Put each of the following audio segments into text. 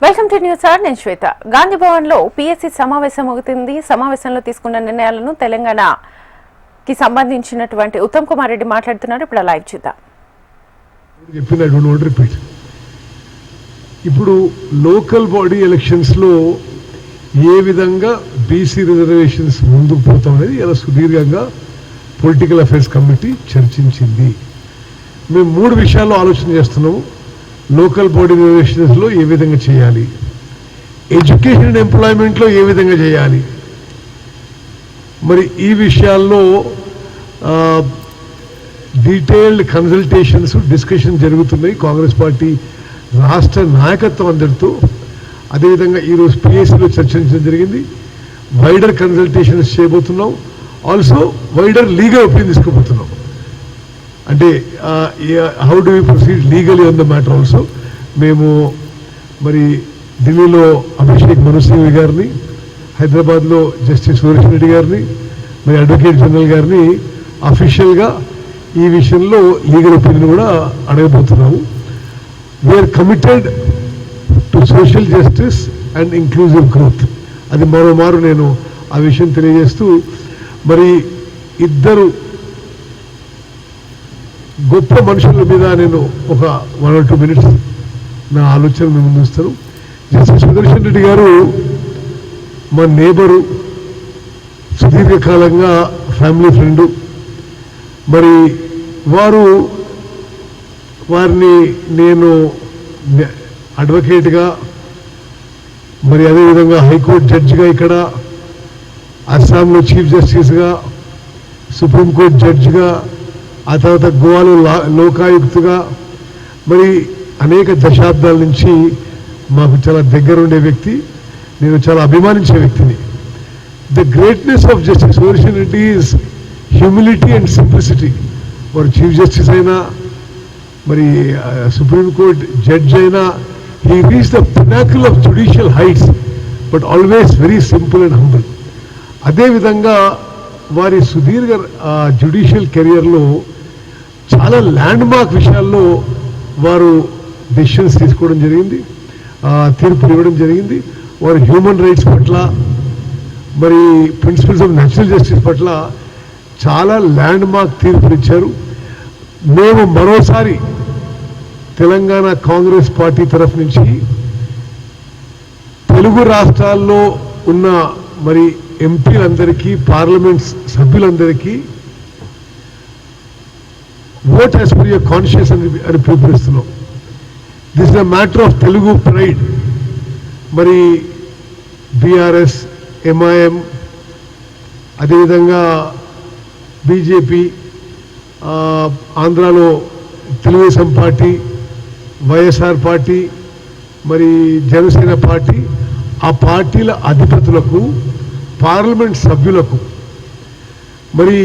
Welcome to news sir. నేను శ్వేత. గాంధీ భవన్ లో PSC సమావేశం ముగిసింది. సమావేశంలో తీసుకున్న నిర్ణయాలను తెలంగాణకి సంబంధించినటువంటి ఉత్తమ్ కుమార్ రెడ్డి మాట్లాడుతున్నారు. ఇప్పుడు లైవ్ చూద్దాం. ఇప్పుడు లోకల్ బాడీ ఎలక్షన్స్ లో ఏ విధంగా బీసీ రిజర్వేషన్స్ ముందుకు పోతాం అనేది ఇలా సుదీర్ఘంగా పొలిటికల్ అఫైర్స్ కమిటీ చర్చించింది. మేము 3 విషయాల్లో ఆలోచన చేస్తున్నాము. లోకల్ బాడీ రిజర్వేషన్స్లో ఏ విధంగా చేయాలి, ఎడ్యుకేషన్ అండ్ ఎంప్లాయ్మెంట్లో ఏ విధంగా చేయాలి, మరి ఈ విషయాల్లో డీటెయిల్డ్ కన్సల్టేషన్స్ డిస్కషన్ జరుగుతున్నాయి కాంగ్రెస్ పార్టీ రాష్ట్ర నాయకత్వం అందరితో. అదేవిధంగా ఈరోజు పిఎస్సిలో చర్చించడం జరిగింది. వైడర్ కన్సల్టేషన్స్ చేయబోతున్నాం. ఆల్సో వైడర్ లీగల్ ఒపీనియన్ తీసుకోబోతున్నాం. అంటే how do we proceed legally on the matter. Also మేము మరి ఢిల్లీలో అభిషేక్ మను సింఘ్వి గారిని, హైదరాబాద్లో జస్టిస్ సుదర్శన్ రెడ్డి గారిని, మరి అడ్వకేట్ జనరల్ గారిని అఫీషియల్గా ఈ విషయంలో లీగల్ ఒపీనియన్ కూడా అడగబోతున్నాము. We're committed to social justice and inclusive growth. అది మరోమారు నేను ఆ విషయం తెలియజేస్తూ, మరి ఇద్దరు గొప్ప మనుషుల మీద నేను ఒక 1 or 2 minutes నా ఆలోచన మేము ముందుస్తాను. జస్టిస్ సుదర్శన్ రెడ్డి గారు మా నేబరు, సుదీర్ఘకాలంగా ఫ్యామిలీ ఫ్రెండు. మరి వారిని నేను అడ్వకేట్గా, మరి అదేవిధంగా హైకోర్టు జడ్జిగా, ఇక్కడ అస్సాంలో చీఫ్ జస్టిస్గా, సుప్రీంకోర్టు జడ్జిగా, ఆ తర్వాత గోవాలో లోకాయుక్తగా, మరి అనేక దశాబ్దాల నుంచి మాకు చాలా దగ్గరుండే వ్యక్తి. నేను చాలా అభిమానించే వ్యక్తిని. The greatness of justice Sudarshan Reddy is humility and simplicity. వారు చీఫ్ జస్టిస్ అయినా, మరి సుప్రీంకోర్టు జడ్జ్ అయినా, he reach the Pinnacle of judicial heights, but always very simple and humble. అదేవిధంగా వారి సుదీర్ఘ జ్యుడిషియల్ కెరియర్లో చాలా ల్యాండ్ మార్క్ విషయాల్లో వారు డెసిషన్స్ తీసుకోవడం జరిగింది, తీర్పులు ఇవ్వడం జరిగింది. వారు హ్యూమన్ రైట్స్ పట్ల, మరి ప్రిన్సిపల్స్ ఆఫ్ న్యాచురల్ జస్టిస్ పట్ల చాలా ల్యాండ్ మార్క్ తీర్పులు ఇచ్చారు. మేము మరోసారి తెలంగాణ కాంగ్రెస్ పార్టీ తరఫు నుంచి తెలుగు రాష్ట్రాల్లో ఉన్న మరి ఎంపీలందరికీ, పార్లమెంట్ సభ్యులందరికీ vote as per your conscious అని పిలుపునిస్తున్నాం. This is a matter of Telugu pride. మరి బీఆర్ఎస్, ఎంఐఎం, అదేవిధంగా బీజేపీ, ఆంధ్రాలో తెలుగుదేశం పార్టీ, వైఎస్ఆర్ పార్టీ, మరి జనసేన పార్టీ, ఆ పార్టీల అధిపతులకు, పార్లమెంట్ సభ్యులకు, మరి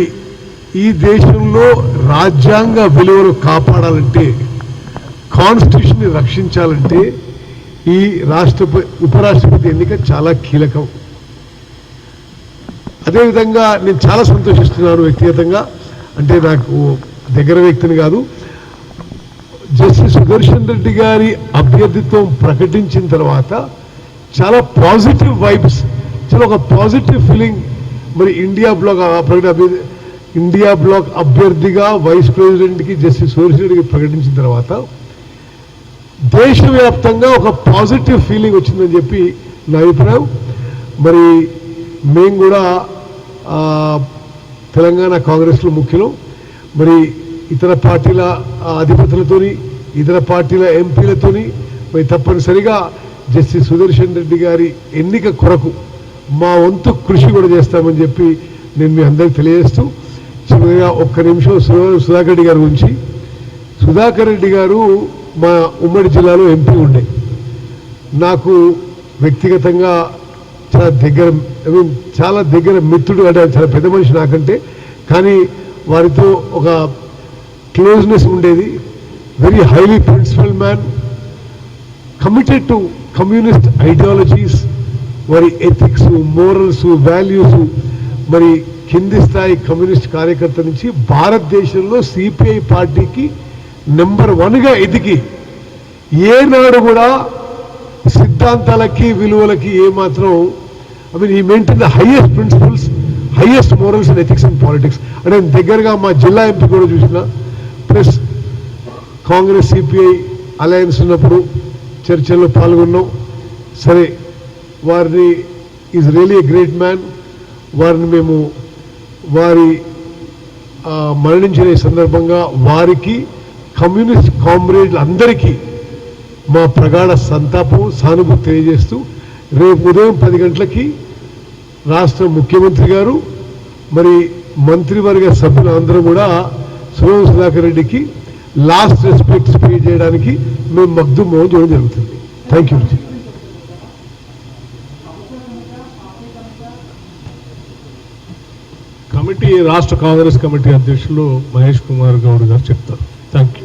ఈ దేశంలో రాజ్యాంగ విలువలు కాపాడాలంటే, కాన్స్టిట్యూషన్ని రక్షించాలంటే ఈ ఉపరాష్ట్రపతి ఎన్నిక చాలా కీలకం. అదేవిధంగా నేను చాలా సంతోషిస్తున్నాను వ్యక్తిగతంగా, అంటే నాకు దగ్గర వ్యక్తిని కాదు, జస్టిస్ సుదర్శన్ రెడ్డి గారి అభ్యర్థిత్వం ప్రకటించిన తర్వాత చాలా పాజిటివ్ వైబ్స్, చాలా ఒక పాజిటివ్ ఫీలింగ్. మరి ఇండియా బ్లాక్ అభ్యర్థిగా వైస్ ప్రెసిడెంట్కి జస్టిస్ సుదర్శన్ రెడ్డికి ప్రకటించిన తర్వాత దేశవ్యాప్తంగా ఒక పాజిటివ్ ఫీలింగ్ వచ్చిందని చెప్పి నా అభిప్రాయం. మరి మేము కూడా తెలంగాణ కాంగ్రెస్లో ముఖ్యులు, మరి ఇతర పార్టీల అధిపతులతోని, ఇతర పార్టీల ఎంపీలతోని మరి తప్పనిసరిగా జస్టిస్ సుదర్శన్ రెడ్డి గారి ఎన్నిక కొరకు మా వంతు కృషి కూడా చేస్తామని చెప్పి నేను మీ అందరికీ తెలియజేస్తూ, చివరిగా 1 నిమిషం సుధాకర్ రెడ్డి గారి గురించి. సుధాకర్ రెడ్డి గారు మా ఉమ్మడి జిల్లాలో ఎంపీ ఉండే, నాకు వ్యక్తిగతంగా చాలా దగ్గర మిత్రుడు. అంటే చాలా పెద్ద మనిషి నాకంటే, కానీ వారితో ఒక క్లోజ్నెస్ ఉండేది. Very highly principle man, committed to communist ideologies, వారి ఎథిక్స్, మోరల్స్, వాల్యూస్. మరి కింది స్థాయి కమ్యూనిస్ట్ కార్యకర్త నుంచి భారతదేశంలో సిపిఐ పార్టీకి నెంబర్ 1గా ఎదిగి ఏనాడు కూడా సిద్ధ సిద్ధాంతాలకి విలువలకి ఏమాత్రం ఐ మీన్ ఈ maintain the highest principles, highest morals and ethics and politics. అంటే దగ్గరగా మా జిల్లా ఎంపీ కూడా చూసిన, ప్లస్ కాంగ్రెస్ సిపిఐ అలయన్స్ ఉన్నప్పుడు చర్చల్లో పాల్గొన్నాం. సరే, వారిని is really a great man. వారిని మేము వారి మరణించిన ఈ సందర్భంగా వారికి, కమ్యూనిస్ట్ కామ్రేడ్లు అందరికీ మా ప్రగాఢ సంతాపం, సానుభూతి తెలియజేస్తూ రేపు ఉదయం 10 గంటలకి రాష్ట్ర ముఖ్యమంత్రి గారు మరి మంత్రివర్గ సభ్యులు అందరూ కూడా సురేంద్ర సుధాకర్ రెడ్డికి లాస్ట్ రెస్పెక్ట్స్ పే చేయడానికి మేము మగ్దుం మోహన్ చేయడం జరుగుతుంది. Thank you. కమిటీ రాష్ట్ర కాంగ్రెస్ కమిటీ అధ్యక్షులు మహేష్ కుమార్ గౌడ్ గారు చెప్తారు. Thank you.